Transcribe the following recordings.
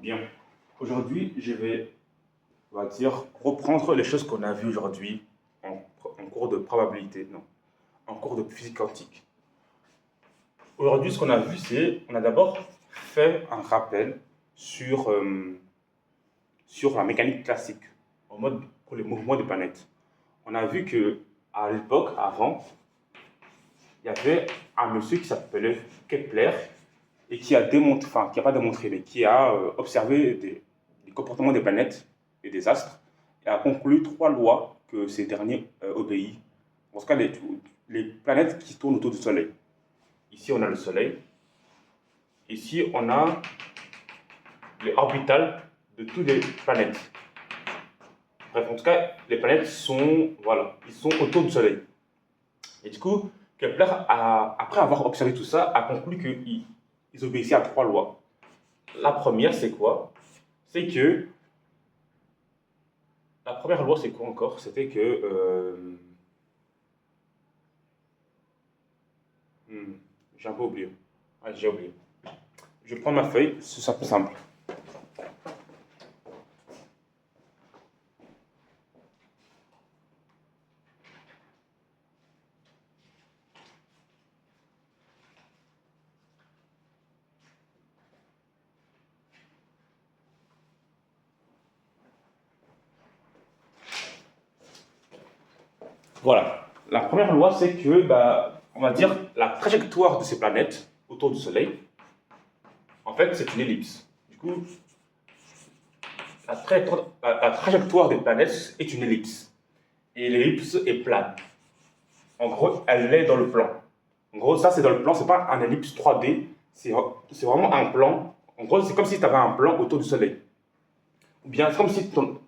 Bien. Aujourd'hui, je vais, on va dire, reprendre les choses qu'on a vues aujourd'hui en cours de probabilité, non, en cours de physique quantique. Aujourd'hui, ce qu'on a vu, c'est, on a d'abord fait un rappel sur, sur la mécanique classique, en mode pour les mouvements des planètes. On a vu que à l'époque, avant, il y avait un monsieur qui s'appelait Kepler et qui a démontré, enfin, qui n'a pas démontré, mais qui a observé des comportements des planètes et des astres et a conclu trois lois que ces derniers obéissent. En tout cas, les planètes qui tournent autour du Soleil. Ici, on a le Soleil. Ici, on a les orbitales de toutes les planètes. Bref, en tout cas, les planètes sont, voilà, ils sont autour du Soleil. Et du coup, Kepler, après avoir observé tout ça, a conclu qu'ils obéissaient à trois lois. La première, c'est quoi? C'est que la première loi, c'est quoi encore? C'était que j'ai un peu oublié. Ah, j'ai oublié. Je prends ma feuille, ce sera plus simple. Voilà. La première loi, c'est que, bah, on va dire, la trajectoire de ces planètes autour du Soleil, en fait, c'est une ellipse. Du coup, la trajectoire des planètes est une ellipse. Et l'ellipse est plane. En gros, elle est dans le plan. En gros, ça, c'est dans le plan, c'est pas un ellipse 3D, c'est vraiment un plan. En gros, c'est comme si tu avais un plan autour du Soleil. Ou bien, c'est comme si ton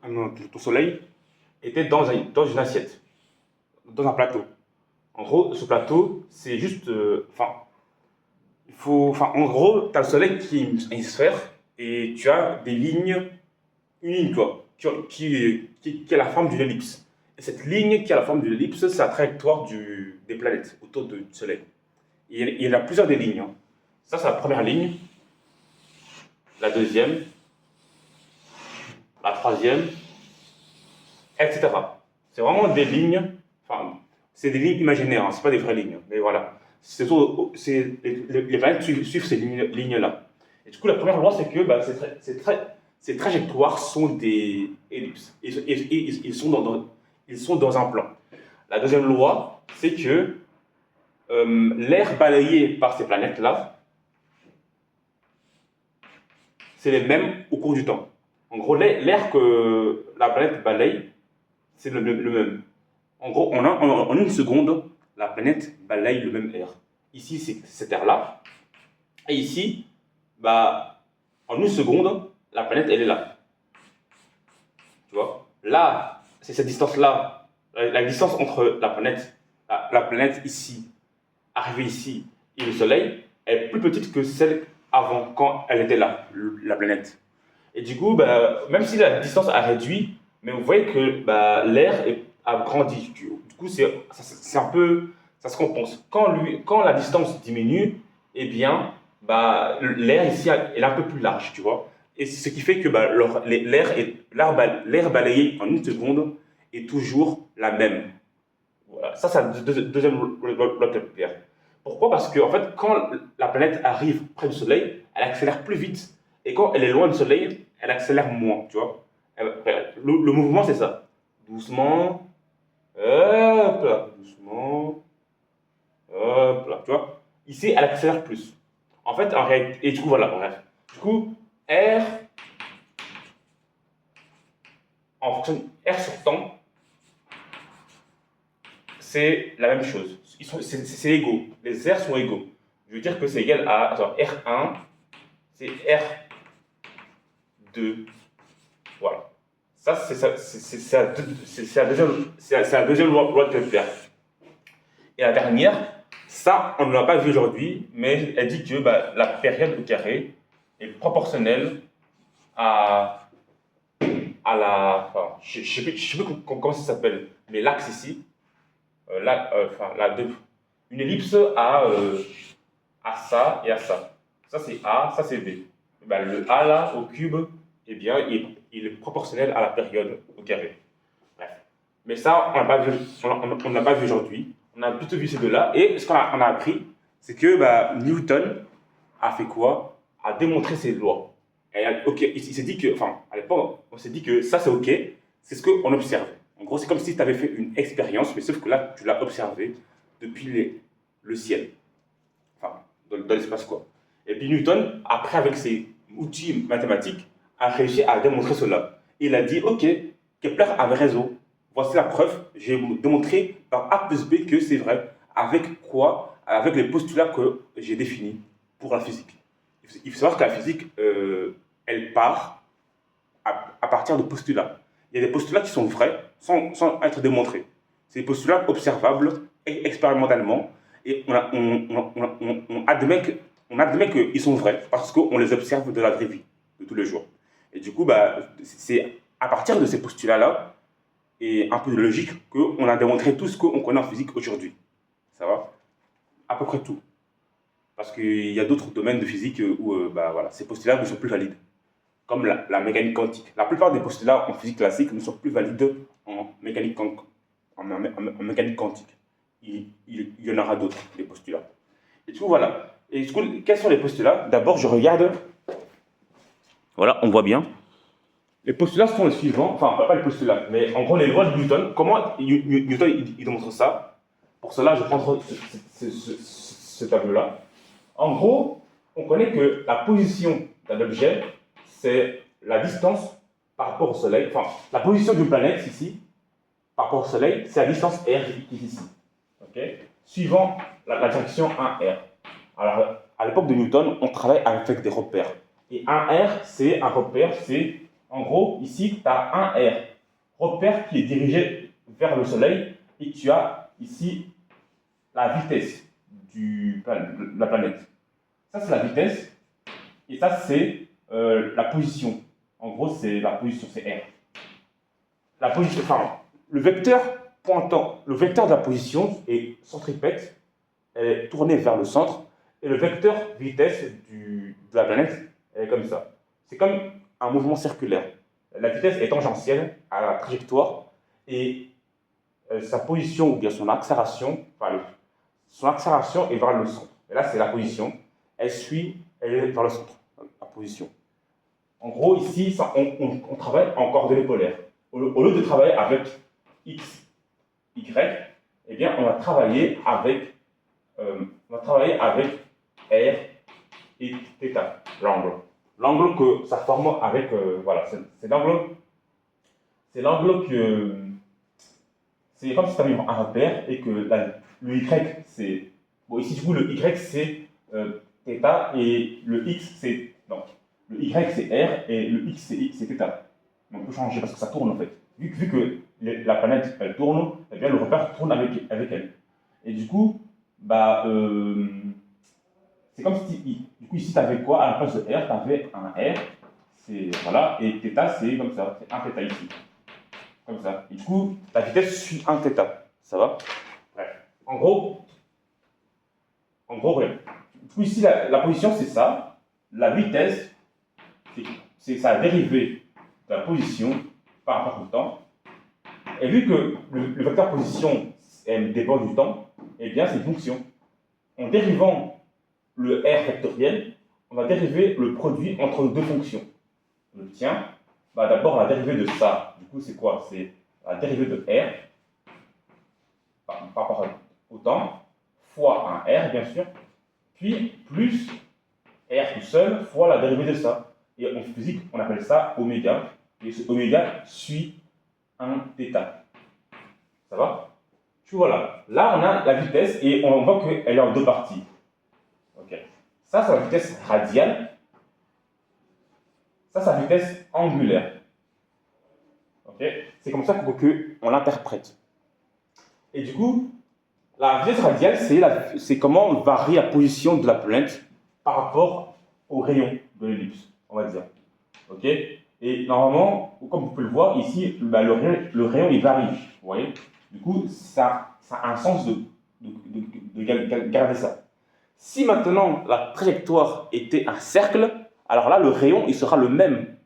Soleil était dans une assiette, dans un plateau. En gros, ce plateau, c'est juste. En gros, tu as le Soleil qui est une sphère et tu as des lignes, une ligne, quoi, qui a la forme d'une ellipse. Et cette ligne qui a la forme d'une ellipse, c'est la trajectoire des planètes autour du Soleil. Et il y en a plusieurs des lignes, hein. Ça, c'est la première ligne, la deuxième, la troisième, etc. C'est vraiment des lignes, enfin, c'est des lignes imaginaires, hein, c'est pas des vraies lignes, mais voilà. Les planètes suivent ces lignes-là. Et du coup, la première loi, c'est que bah, ces trajectoires sont des ellipses. Ils sont dans un plan. La deuxième loi, c'est que l'air balayé par ces planètes-là, c'est les mêmes au cours du temps. En gros, l'air que la planète balaye, c'est le même. En gros, en une seconde, la planète balaye le même air. Ici, c'est cet air-là. Et ici, bah, en une seconde, la planète, elle est là. Tu vois? Là, c'est cette distance-là. La distance entre la planète ici, arrivée ici, et le Soleil, est plus petite que celle avant, quand elle était là, la planète. Et du coup, bah, même si la distance a réduit, mais vous voyez que bah, a grandi. Du coup, c'est un peu, ça se compense. Quand la distance diminue, eh bien, bah, l'air ici est un peu plus large, tu vois. Et ce qui fait que bah, l'air balayé en une seconde est toujours la même. Voilà. Ça, c'est la deuxième loi de Kepler. Pourquoi? Parce que en fait, quand la planète arrive près du Soleil, elle accélère plus vite. Et quand elle est loin du Soleil, elle accélère moins, tu vois. Le mouvement, c'est ça. Doucement, hop là, doucement, hop là, tu vois. Ici, elle accélère plus. En fait, en réalité, et du coup, voilà, bref. Du coup, R, en fonction R sur temps, c'est la même chose. C'est égaux. Les R sont égaux. Je veux dire que c'est égal à. Attends, R1, c'est R2. Voilà. Ça, c'est la deuxième loi de Kepler. Et la dernière, ça, on ne l'a pas vu aujourd'hui, mais elle dit que bah, la période au carré est proportionnelle à, enfin, je ne sais plus comment ça s'appelle, mais l'axe ici, enfin, une ellipse à ça et à ça. Ça c'est A, ça c'est B. ben, le A là, au cube, eh bien, il est proportionnel à la période au carré. Bref. Mais ça, on n'a pas vu aujourd'hui. On a plutôt vu ces deux-là. Et ce on a appris, c'est que bah, Newton a fait quoi? A démontré ses lois. Et, ok, il s'est dit que, enfin, à l'époque, on s'est dit que ça c'est ok, c'est ce qu'on observe. En gros, c'est comme si tu avais fait une expérience, mais sauf que là, tu l'as observé depuis le ciel. Enfin, dans l'espace quoi. Et puis Newton, après, avec ses outils mathématiques, a réussi à démontrer cela. Il a dit, ok, Kepler avait raison. Voici la preuve. J'ai démontré par A plus B que c'est vrai. Avec quoi? Avec les postulats que j'ai définis pour la physique. Il faut savoir que la physique, elle part à partir de postulats. Il y a des postulats qui sont vrais sans être démontrés. C'est des postulats observables expérimentalement et on admet qu'ils sont vrais parce qu'on les observe de la vraie vie, de tous les jours. Et du coup, bah, c'est à partir de ces postulats-là et un peu de logique qu'on a démontré tout ce qu'on connaît en physique aujourd'hui. Ça va? À peu près tout. Parce qu'il y a d'autres domaines de physique où bah, voilà, ces postulats ne sont plus valides. Comme la mécanique quantique. La plupart des postulats en physique classique ne sont plus valides en mécanique, en mécanique quantique. Il y en aura d'autres, des postulats. Et du coup, voilà. Et du coup, quels sont les postulats? D'abord, je regarde. Voilà, on voit bien. Les postulats sont les suivants. Enfin, pas les postulats, mais en gros, les lois de Newton. Comment Newton il démontre ça? Pour cela, je prends ce tableau-là. En gros, on connaît que la position d'un objet, c'est la distance par rapport au Soleil. Enfin, la position d'une planète ici, par rapport au Soleil, c'est la distance R qui est ici. Okay? Suivant la direction 1R. Alors, à l'époque de Newton, on travaille avec des repères. Et 1R, c'est un repère, c'est en gros, ici, tu as 1R, repère qui est dirigé vers le Soleil, et tu as ici la vitesse de la planète. Ça, c'est la vitesse, et ça, c'est la position. En gros, c'est la position, c'est R. La position, enfin, le vecteur pointant, le vecteur de la position est centripète, elle est tournée vers le centre, et le vecteur vitesse de la planète, elle est comme ça. C'est comme un mouvement circulaire. La vitesse est tangentielle à la trajectoire, et sa position, ou bien son accélération, enfin, son accélération est vers le centre. Et là, c'est la position. Elle est vers le centre, la position. En gros, ici, on travaille en coordonnées polaires. Au lieu de travailler avec X, Y, eh bien, on va travailler avec R et θ, l'angle. L'angle que ça forme avec, voilà, c'est l'angle que, c'est comme si tu avais un repère et que le Y, c'est, bon, ici, du coup, le Y, c'est θ et le X, c'est, non, le Y, c'est R et le X, c'est θ. On peut changer parce que ça tourne en fait. Vu que la planète elle tourne, eh bien le repère tourne avec elle. Et du coup, bah, c'est comme si, du coup ici tu avais quoi? À la place de R, tu avais un R, c'est, voilà, et θ c'est comme ça, c'est un θ ici. Comme ça. Et du coup, la vitesse suit un θ. Ça va? Bref. En gros, rien. Du coup ici la position c'est ça. La vitesse, c'est sa dérivée de la position par rapport au temps. Et vu que le vecteur position dépend du temps, eh bien c'est une fonction. En dérivant le R vectoriel, on va dériver le produit entre deux fonctions. Le tien, bah d'abord la dérivée de ça. Du coup c'est quoi? C'est la dérivée de R par rapport au temps, fois un R bien sûr, puis plus R tout seul fois la dérivée de ça. Et en physique, on appelle ça oméga. Et ce oméga suit un θ. Ça va? Puis voilà. Là, on a la vitesse et on voit qu'elle est en deux parties. Ok. Ça, c'est la vitesse radiale. Ça, c'est la vitesse angulaire. Ok. C'est comme ça qu'on l'interprète. Et du coup, la vitesse radiale, c'est comment varie la position de la planète par rapport au rayon de l'ellipse, on va dire. Ok. Et normalement, comme vous pouvez le voir, ici, bah, le rayon il varie. Vous voyez? Du coup, ça a un sens de garder ça. Si maintenant la trajectoire était un cercle, alors là, le rayon, il sera le même.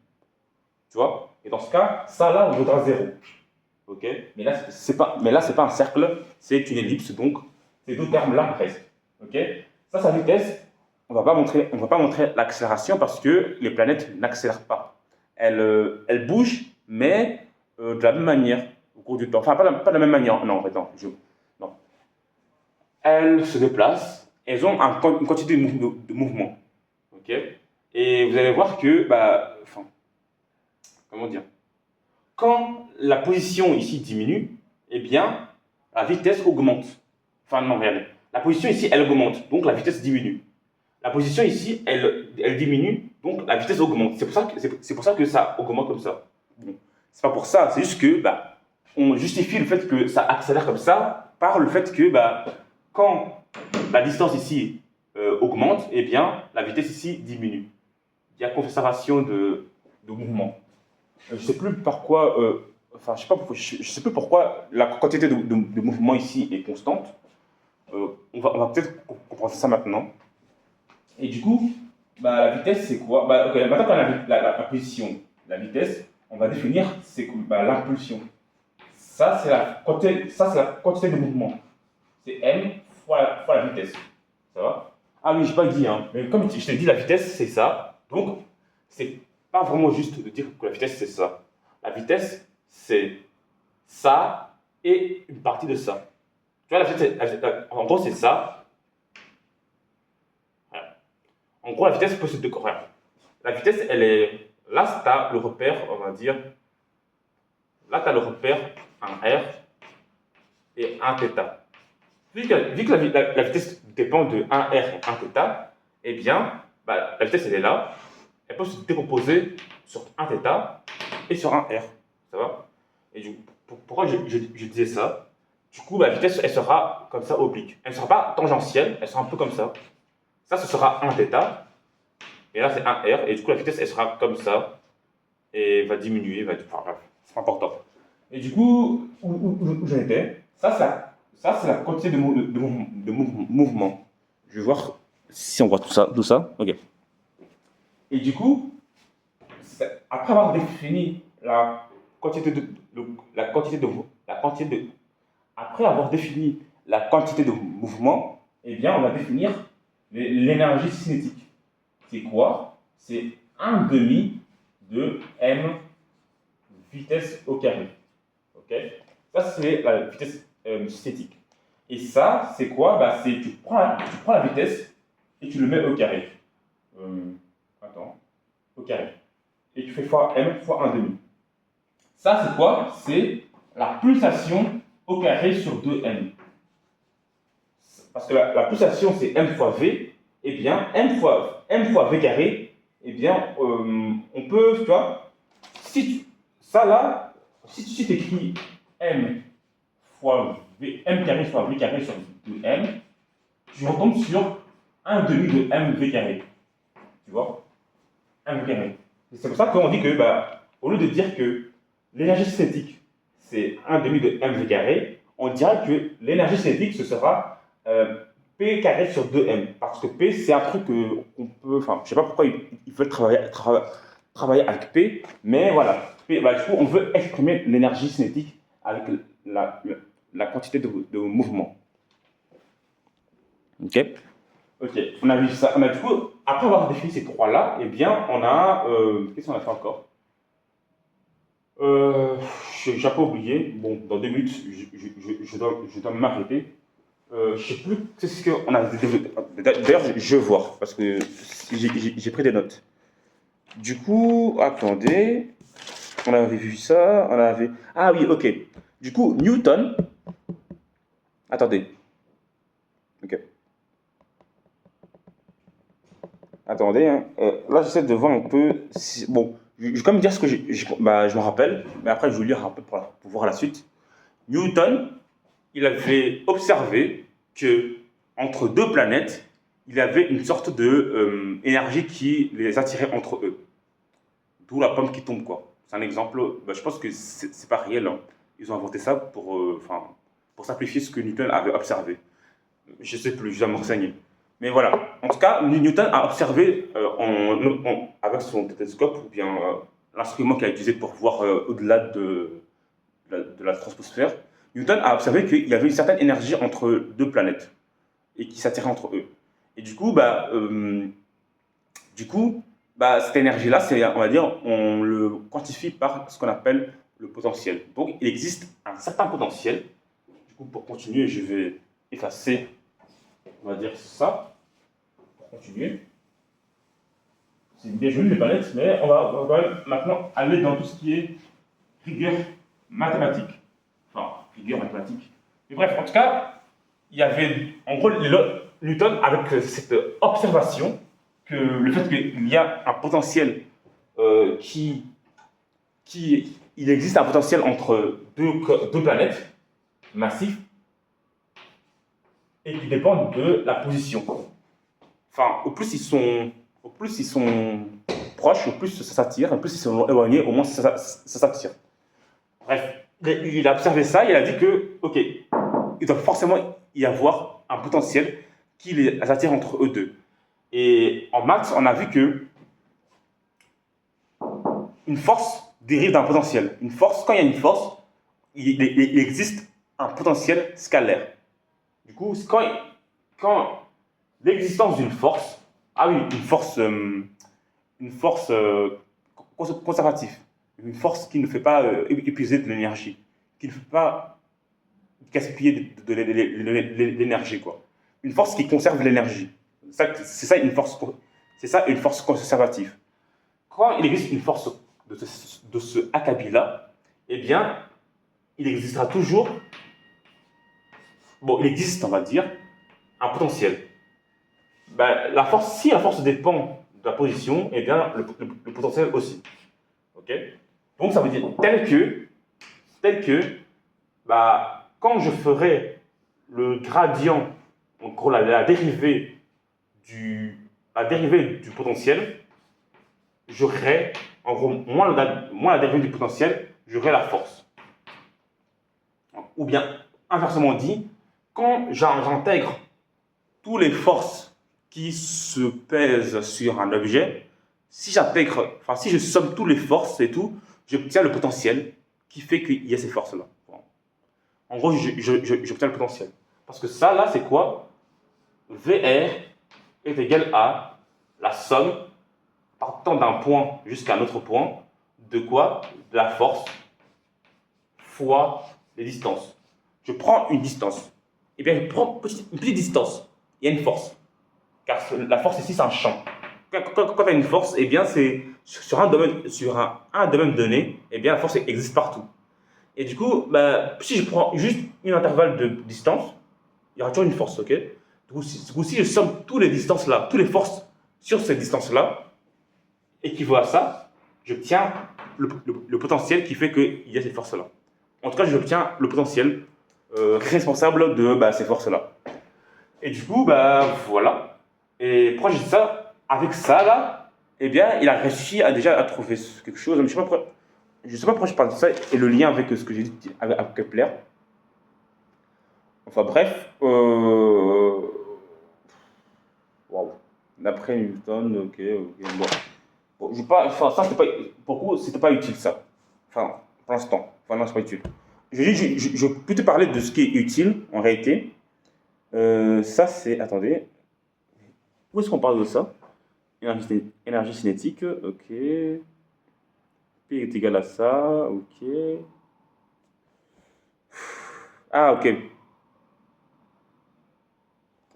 Tu vois? Et dans ce cas, ça là, on vaudra 0. Ok? Mais là, c'est pas un cercle, c'est une ellipse, donc ces deux termes-là restent. Ok? Ça, sa vitesse, on va pas montrer l'accélération parce que les planètes n'accélèrent pas. Elles bougent, mais de la même manière au cours du temps. Enfin, pas de la même manière. Non, attends, non. Elles se déplacent, elles ont une quantité de mouvement. Ok? Et vous allez voir que, enfin, comment dire? Quand la position ici diminue, eh bien, la vitesse augmente. Enfin, non, regardez. La position ici, elle augmente, donc la vitesse diminue. La position ici, elle diminue, donc la vitesse augmente. C'est pour ça que ça augmente comme ça. Bon, c'est pas pour ça, c'est juste que on justifie le fait que ça accélère comme ça par le fait que quand la distance ici augmente, eh bien, la vitesse ici diminue. Il y a conservation de mouvement. Je sais plus pourquoi, enfin, je sais plus pourquoi la quantité de mouvement ici est constante. On va peut-être comprendre ça maintenant. Et du coup, la vitesse, c'est quoi? Okay, maintenant qu'on a la position, la vitesse, on va définir c'est l'impulsion. Ça, c'est la quantité de mouvement. C'est m fois la vitesse. Ça va? Ah oui, je n'ai pas dit, hein. Mais comme je t'ai dit, la vitesse, c'est ça. Donc, c'est pas vraiment juste de dire que la vitesse, c'est ça. La vitesse, c'est ça et une partie de ça. Tu vois, en gros, c'est ça. Voilà. En gros, la vitesse peut se décorer. La vitesse, elle est. Là, tu as le repère, on va dire. Là, tu as le repère en R et en θ. Vu que la vitesse dépend de 1R et 1θ, eh bien, la vitesse, elle est là. Elle peut se décomposer sur 1θ et sur 1R. Ça va? Et du coup, pourquoi je disais ça? Du coup, la vitesse, elle sera comme ça, oblique. Elle ne sera pas tangentielle, elle sera un peu comme ça. Ça, ce sera 1θ. Et là, c'est 1R. Et du coup, la vitesse, elle sera comme ça. Et va diminuer, enfin, bref, c'est important. Et du coup, où j'en étais? Ça, c'est la quantité de mouvement. Je vais voir si on voit tout ça. Ok. Et du coup, après avoir défini après avoir défini la quantité de mouvement, eh bien, on va définir l'énergie cinétique. C'est quoi? C'est 1/2 de m vitesse au carré. Ok? Ça, c'est la vitesse cinétique. Et ça, c'est quoi? C'est tu prends la vitesse et tu le mets au carré. Au carré. Et tu fais fois m fois 1/2. Ça, c'est quoi? C'est la pulsation au carré sur 2m. Parce que la pulsation, c'est m fois v. Eh bien, m fois v carré, eh bien, on peut, tu vois, si tu écris m fois v, m carré fois v carré sur 2m, tu retombes sur 1/2 de m v carré. Tu vois? M v carré. C'est pour ça qu'on dit que, au lieu de dire que l'énergie cinétique, c'est 1/2 de mv carré, on dirait que l'énergie cinétique, ce sera P carré sur 2m. Parce que P, c'est un truc qu'on peut. Enfin, je ne sais pas pourquoi ils veulent travailler avec P, mais voilà. P, du coup, on veut exprimer l'énergie cinétique avec la quantité de mouvement. Ok? Ok, on a vu ça. Du coup, après avoir défini ces trois-là, eh bien, on a. Qu'est-ce qu'on a fait encore? J'ai pas oublié. Bon, dans 2 minutes, je dois m'arrêter. Je sais plus qu'est-ce qu'on a développé. D'ailleurs, je vais voir parce que j'ai pris des notes. Du coup, attendez. On avait vu ça. Ah oui, ok. Du coup, Newton. Attendez. Ok. Attendez. Hein. Là, j'essaie de voir un peu. Bon, je vais quand même dire ce que je me rappelle, mais après, je vais lire un peu pour voir la suite. Newton, il avait observé que entre deux planètes, il y avait une sorte de énergie qui les attirait entre eux. D'où la pomme qui tombe, quoi. C'est un exemple. Je pense que c'est pas réel. Hein. Ils ont inventé ça pour simplifier ce que Newton avait observé. Je sais plus, je dois me renseigner. Mais voilà, en tout cas, Newton a observé avec son télescope ou bien l'instrument qu'il a utilisé pour voir au-delà de la troposphère, Newton a observé qu'il y avait une certaine énergie entre deux planètes et qui s'attiraient entre eux. Et du coup, cette énergie-là, on va dire, on le quantifie par ce qu'on appelle le potentiel. Donc, il existe un certain potentiel. Du coup, pour continuer, je vais effacer, on va dire ça, pour continuer. C'est bien joli les planètes, mais on va maintenant aller dans tout ce qui est rigueur mathématique. Enfin, rigueur mathématique. Mais bref, en tout cas, il y avait, en gros, Newton, avec cette observation, que le fait qu'il y a un potentiel il existe un potentiel entre deux planètes massives et qui dépendent de la position. Enfin, au plus ils sont proches, au plus ça s'attire, au plus ils sont éloignés, au moins ça s'attire. Bref, il a observé ça, il a dit que, ok, il doit forcément y avoir un potentiel qui les attire entre eux deux. Et en maths, on a vu que une force dérive d'un potentiel. Une force, quand il y a une force, il existe un potentiel scalaire. Du coup, quand l'existence d'une force, ah oui, une force conservative, une force qui ne fait pas épuiser de l'énergie, qui ne fait pas gaspiller de l'énergie, quoi. Une force qui conserve l'énergie. C'est ça une force conservative. Quand il existe une force de ce acabit-là, eh bien, il existera toujours, il existe, on va dire, un potentiel. Si la force dépend de la position, eh bien, le potentiel aussi. Ok. Donc, ça veut dire tel que quand je ferai le gradient, en gros, la dérivée du potentiel, j'aurai, en gros, moins la dérivée du potentiel, j'aurai la force. Ou bien, inversement dit, quand j'intègre toutes les forces qui se pèsent sur un objet, si je somme toutes les forces et tout, j'obtiens le potentiel qui fait qu'il y a ces forces-là. En gros, j'obtiens le potentiel. Parce que ça, là, c'est quoi? VR est égal à la somme, partant d'un point jusqu'à un autre point, de quoi? De la force fois les distances. Je prends une distance. Eh bien, je prends une petite distance. Il y a une force. Car la force ici, c'est un champ. Quand tu as une force, eh bien, c'est sur un domaine donné, eh bien, la force existe partout. Et du coup, si je prends juste un intervalle de distance, il y aura toujours une force, ok? Du coup, si je somme toutes les distances là, toutes les forces sur cette distance-là, équivaut à ça, j'obtiens le potentiel qui fait qu'il y a cette force-là. En tout cas, j'obtiens le potentiel responsable de ces forces-là. Et du coup, voilà. Et pourquoi j'ai dit ça? Avec ça, là, eh bien, il a réussi déjà à trouver quelque chose. Je ne sais pas pourquoi je parle de ça et le lien avec ce que j'ai dit avec Kepler. Enfin bref, waouh. D'après Newton, ok. Bon, ça, c'était pas utile, ça. Enfin, pour l'instant. Enfin, non, c'est pas utile. Je peux te parler de ce qui est utile, en réalité. Ça, c'est... Attendez. Où est-ce qu'on parle de ça? Énergie cinétique, ok. P est égal à ça, ok. Ah, ok.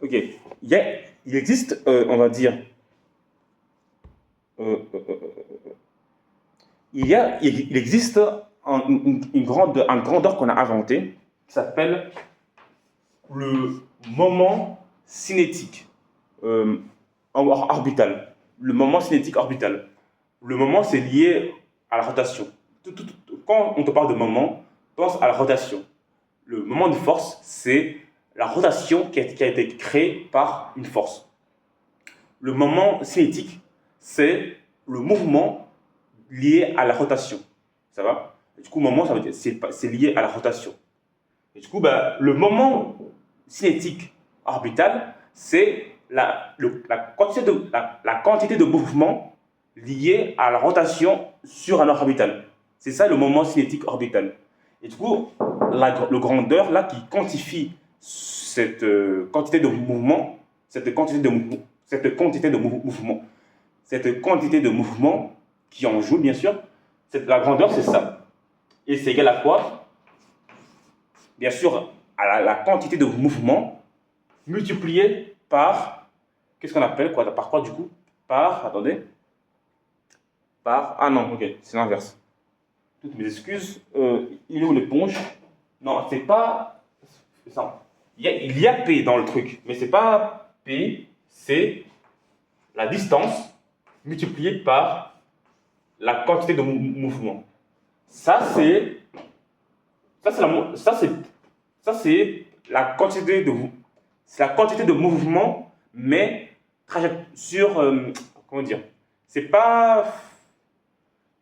Ok. Il existe, on va dire... il existe un grandeur qu'on a inventé qui s'appelle le moment cinétique orbital. Le moment cinétique orbital. Le moment, c'est lié à la rotation. Quand on te parle de moment, pense à la rotation. Le moment de force, c'est la rotation qui a été créée par une force. Le moment cinétique, c'est le mouvement lié à la rotation. Ça va? Et du coup, moment, ça veut dire c'est lié à la rotation. Et du coup, le moment cinétique orbital, c'est la quantité de mouvement liée à la rotation sur un orbital. C'est ça le moment cinétique orbital. Et du coup, le grandeur là qui quantifie cette quantité de mouvement, cette quantité de mouvement, cette quantité de mouvement, cette quantité de mouvement qui en joue bien sûr, la grandeur c'est ça. Et c'est égal à quoi? Bien sûr, à la quantité de mouvement multipliée par, qu'est-ce qu'on appelle quoi? Par quoi du coup? Par, attendez, par, ah non, ok, c'est l'inverse. Toutes mes excuses. Il est où l'éponge? Non, c'est pas ça. Il y a P dans le truc, mais c'est pas P, c'est la distance multipliée par la quantité de mouvement. Ça c'est la quantité de mouvement, mais sur comment dire? C'est pas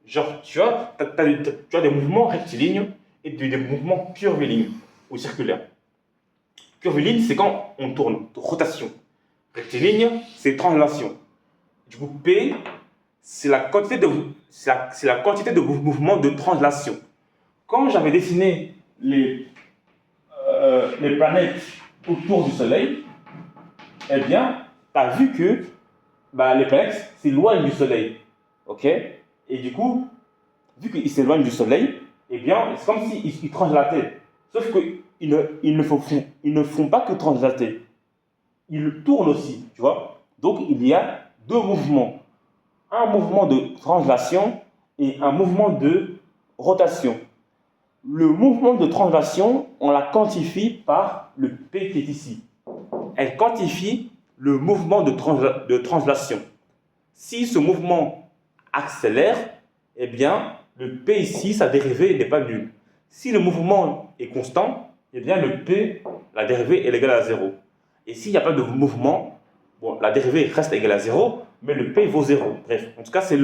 genre tu as des mouvements rectilignes et des mouvements curvilignes ou circulaires. Curviligne, c'est quand on tourne, rotation. Rectiligne, c'est translation. Du coup, P, c'est la quantité de mouvement de translation. Quand j'avais dessiné les planètes autour du Soleil, eh bien, tu as vu que les planètes s'éloignent du Soleil. Ok? Et du coup, vu qu'ils s'éloignent du Soleil, eh bien, c'est comme s'ils translataient. Sauf qu'ils ne font pas que translater. Ils tournent aussi, tu vois. Donc, il y a deux mouvements. Un mouvement de translation et un mouvement de rotation. Le mouvement de translation, on la quantifie par le P qui est ici. Elle quantifie le mouvement de translation. Si ce mouvement accélère, eh bien, le P ici, sa dérivée n'est pas nulle. Si le mouvement est constant, eh bien, le P, la dérivée est égale à 0. Et s'il n'y a pas de mouvement, bon, la dérivée reste égale à 0, mais le P vaut 0. Bref, en tout cas, c'est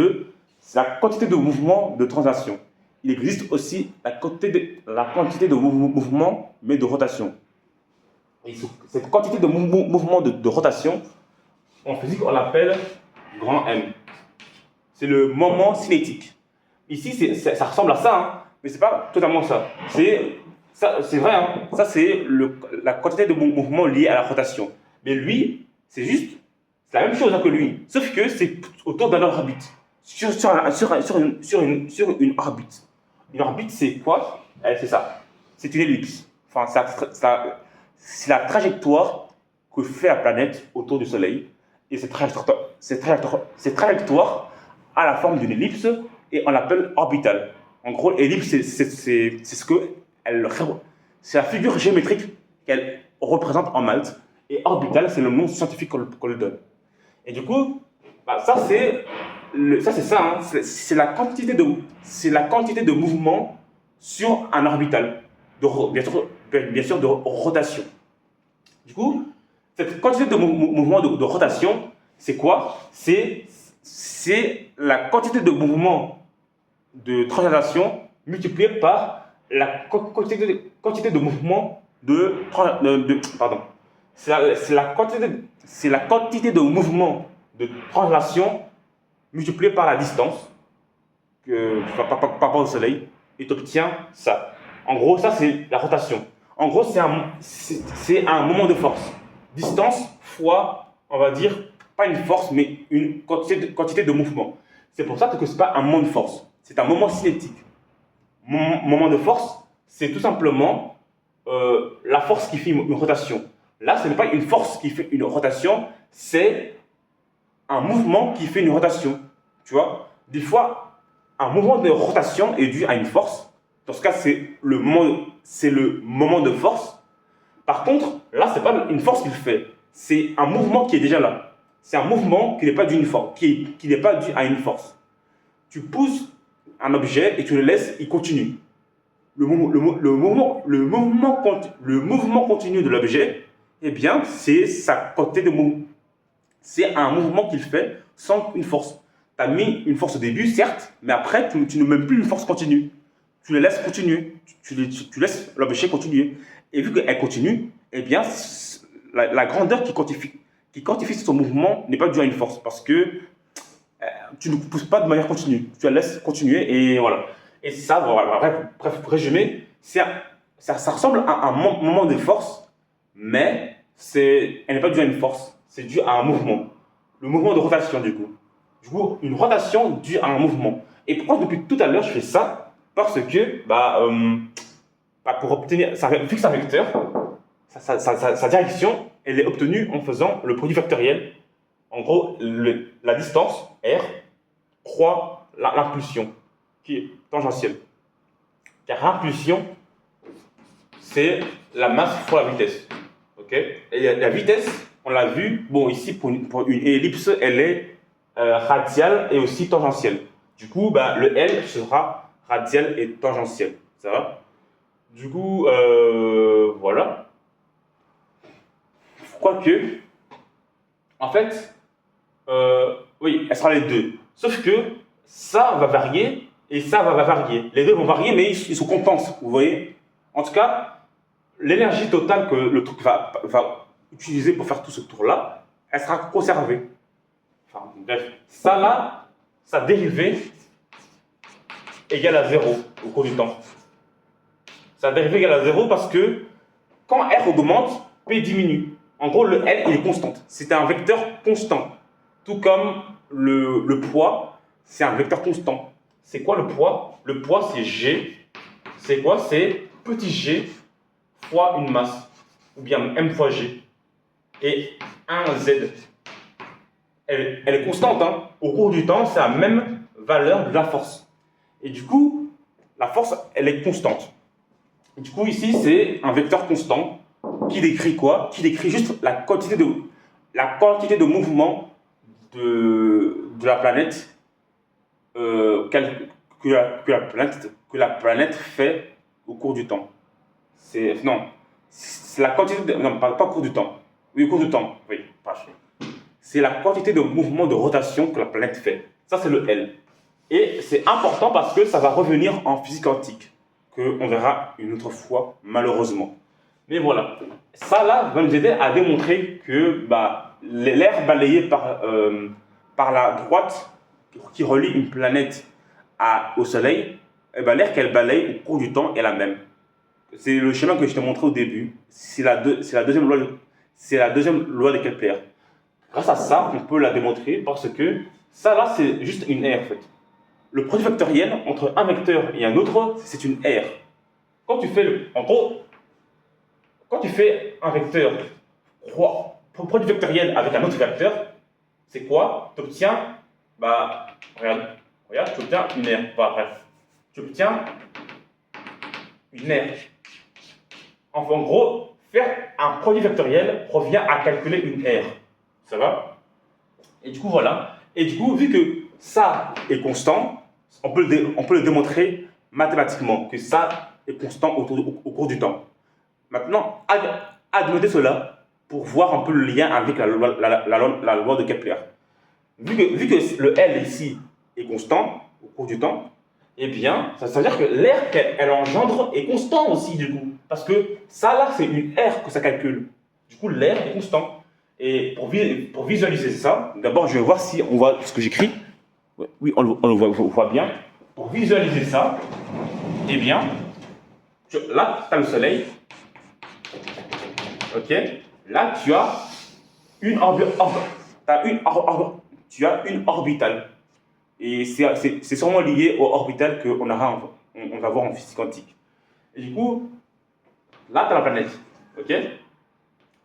la quantité de mouvement de translation. Il existe aussi la quantité de mouvement, mais de rotation. Et cette quantité de mouvement de rotation, en physique, on l'appelle grand M. C'est le moment cinétique. Ici, ça ressemble à ça, hein, mais ce n'est pas totalement ça. C'est vrai, hein, ça c'est la quantité de mouvement liée à la rotation. Mais lui, c'est la même chose que lui, sauf que c'est autour d'un orbite. Sur une orbite. Une orbite, c'est quoi? C'est ça. C'est une ellipse. Enfin, c'est la trajectoire que fait la planète autour du Soleil. Et cette trajectoire a la forme d'une ellipse et on l'appelle orbitale. En gros, l'ellipse, c'est la figure géométrique qu'elle représente en maths. Et orbitale, c'est le nom scientifique qu'on lui donne. Et du coup, ça c'est ça, hein, c'est la quantité de mouvement sur un orbital, bien sûr de rotation. Du coup, cette quantité de mouvement de rotation, c'est quoi? C'est la quantité de mouvement de translation multipliée par la quantité de mouvement pardon. C'est la quantité de mouvement de translation multipliée par la distance par rapport au Soleil, et tu obtiens ça. En gros, ça c'est la rotation. En gros, c'est un moment de force. Distance fois, on va dire, pas une force, mais une quantité de mouvement. C'est pour ça que ce n'est pas un moment de force, c'est un moment cinétique. Moment de force, c'est tout simplement la force qui fait une rotation. Là, ce n'est pas une force qui fait une rotation, c'est un mouvement qui fait une rotation. Tu vois, des fois, un mouvement de rotation est dû à une force. Dans ce cas, c'est le moment de force. Par contre, là, ce n'est pas une force qu'il fait. C'est un mouvement qui est déjà là. C'est un mouvement qui n'est pas dû à une force, qui n'est pas dû à une force. Tu pousses un objet et tu le laisses, il continue. Le mouvement continu de l'objet, eh bien, c'est sa quantité de mouvement. C'est un mouvement qu'il fait sans une force. Tu as mis une force au début, certes, mais après, tu ne mets plus une force continue. Tu le laisses continuer. Tu laisses l'objet continuer. Et vu qu'elle continue, eh bien, la grandeur qui quantifie si son mouvement n'est pas dû à une force. Parce que tu ne pousses pas de manière continue. Tu la laisses continuer et voilà. Et ça, voilà, bref, résumé, ça ressemble à un moment de force, mais elle n'est pas due à une force, c'est dû à un mouvement. Le mouvement de rotation, du coup. Du coup, une rotation due à un mouvement. Et pourquoi depuis tout à l'heure je fais ça? Parce que, pour obtenir, ça fixe un vecteur, sa direction, elle est obtenue en faisant le produit vectoriel. En gros, la distance, R, croît l'impulsion, qui est tangentielle. Car l'impulsion, c'est la masse fois la vitesse. Okay, et la vitesse, on l'a vu, bon, ici, pour une ellipse, elle est radiale et aussi tangentielle. Du coup, le L sera radial et tangentiel. Ça va? Du coup, voilà. Quoique, en fait, oui, elle sera les deux. Sauf que ça va varier et ça va varier. Les deux vont varier, mais ils se compensent, vous voyez? En tout cas, l'énergie totale que le truc va utiliser pour faire tout ce tour-là, elle sera conservée. Enfin, bref, ça là, sa dérivée égale à 0 au cours du temps. Sa dérivée égale à 0 parce que quand R augmente, P diminue. En gros, le L, il est constant. C'est un vecteur constant. Tout comme le poids, c'est un vecteur constant. C'est quoi le poids? Le poids, c'est G. C'est quoi? C'est petit g fois une masse, ou bien m fois g. Et 1z. Elle est constante, hein. Au cours du temps, c'est la même valeur de la force. Et du coup, la force, elle est constante. Et du coup, ici, c'est un vecteur constant qui décrit quoi? Qui décrit juste la quantité de mouvement de la planète, que la planète fait au cours du temps. C'est la quantité de, non, pas au cours du temps. Oui, au cours du temps. Oui, c'est la quantité de mouvement de rotation que la planète fait. Ça, c'est le L. Et c'est important parce que ça va revenir en physique quantique, qu'on verra une autre fois, malheureusement. Mais voilà. Ça, là, va nous aider à démontrer que l'air balayé par la droite qui relie une planète au Soleil, l'air qu'elle balaye au cours du temps est la même. C'est le schéma que je t'ai montré au début. C'est la deuxième loi de Kepler. Grâce à ça, on peut la démontrer parce que ça là, c'est juste une aire en fait. Le produit vectoriel entre un vecteur et un autre, c'est une aire. Quand tu fais, en gros, quand tu fais un vecteur produit vectoriel avec un autre vecteur, c'est quoi? Tu obtiens, regarde, tu obtiens une aire. Bref, tu obtiens une aire. Enfin, en gros, faire un produit vectoriel revient à calculer une aire. Ça va? Et du coup, voilà. Et du coup, vu que ça est constant, on peut le démontrer mathématiquement, que ça est constant au cours du temps. Maintenant, admettez cela pour voir un peu le lien avec la loi de Kepler. Vu que le L ici est constant au cours du temps, eh bien, ça veut dire que l'air qu'elle engendre est constant aussi, du coup. Parce que ça, là, c'est une aire que ça calcule. Du coup, l'air est constant. Et pour visualiser ça, d'abord, je vais voir si on voit ce que j'écris. Oui, on le voit bien. Pour visualiser ça, eh bien, là, tu as le Soleil. OK? Là, tu as une orbitale. Et c'est sûrement lié au orbital qu'on va voir en physique quantique. Et du coup, là, tu as la planète. OK?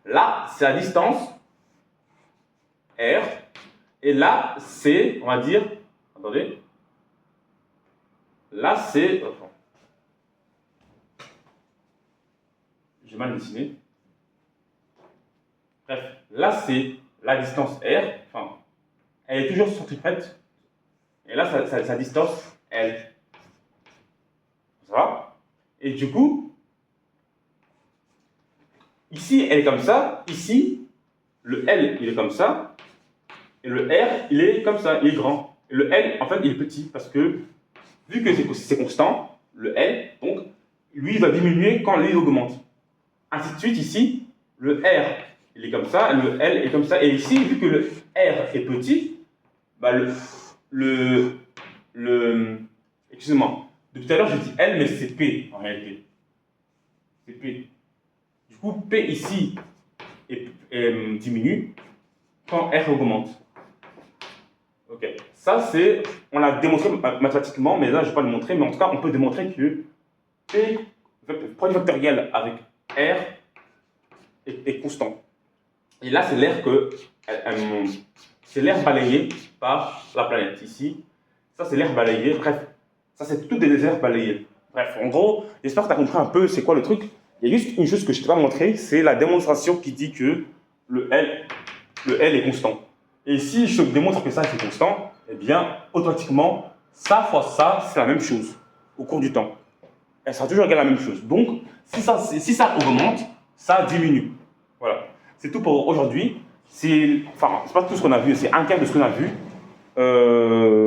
Là, c'est la distance R. Et là, c'est, on va dire, attendez. Là, c'est, j'ai mal dessiné. Bref, là, c'est la distance R. Enfin, elle est toujours centimètre. Et là, sa distance L. Ça va? Et du coup, ici, elle est comme ça. Ici, le L, il est comme ça. Et le R, il est comme ça. Il est grand. Et le L, en fait, il est petit. Parce que, vu que c'est constant, le L, donc, lui, il va diminuer quand lui augmente. Ainsi de suite, ici, le R il est comme ça, le L est comme ça. Et ici, vu que le R est petit, bah excusez-moi, depuis tout à l'heure, je dis L, mais c'est P en réalité. C'est P. Du coup, P ici diminue quand R augmente. Ok. Ça, c'est. On l'a démontré mathématiquement, mais là, je ne vais pas le montrer. Mais en tout cas, on peut démontrer que P, produit vectoriel avec R, est constant. Et là, c'est l'air c'est l'air balayé par la planète. Ici, ça, c'est l'air balayé. Bref, ça, c'est tout des airs balayés. Bref, en gros, j'espère que tu as compris un peu c'est quoi le truc. Il y a juste une chose que je ne t'ai pas montré, c'est la démonstration qui dit que le L est constant. Et si je te démontre que ça, c'est constant, eh bien, automatiquement, ça fois ça, c'est la même chose au cours du temps. Elle sera toujours égale à la même chose. Donc, si ça augmente, ça diminue. Voilà. C'est tout pour aujourd'hui. C'est pas tout ce qu'on a vu, c'est un quart de ce qu'on a vu.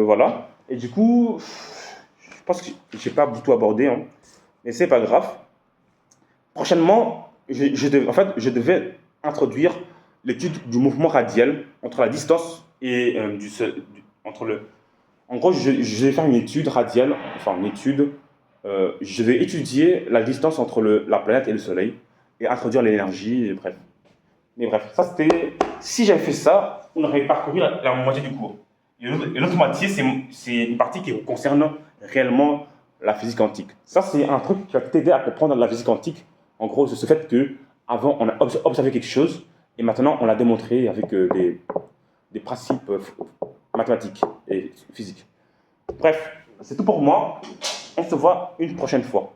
Voilà. Et du coup, je pense que j'ai pas du tout abordé, hein, mais c'est pas grave. Prochainement, je devais introduire l'étude du mouvement radial entre la distance et entre le. En gros, je vais faire une étude radiale, enfin une étude. Je vais étudier la distance entre la planète et le Soleil et introduire l'énergie, et bref. Mais bref, ça c'était. Si j'avais fait ça, on aurait parcouru la moitié du cours. Et l'autre moitié, c'est une partie qui concerne réellement la physique quantique. Ça, c'est un truc qui va t'aider à comprendre la physique quantique. En gros, c'est ce fait que avant on a observé quelque chose et maintenant on l'a démontré avec des principes mathématiques et physiques. Bref, c'est tout pour moi. On se voit une prochaine fois.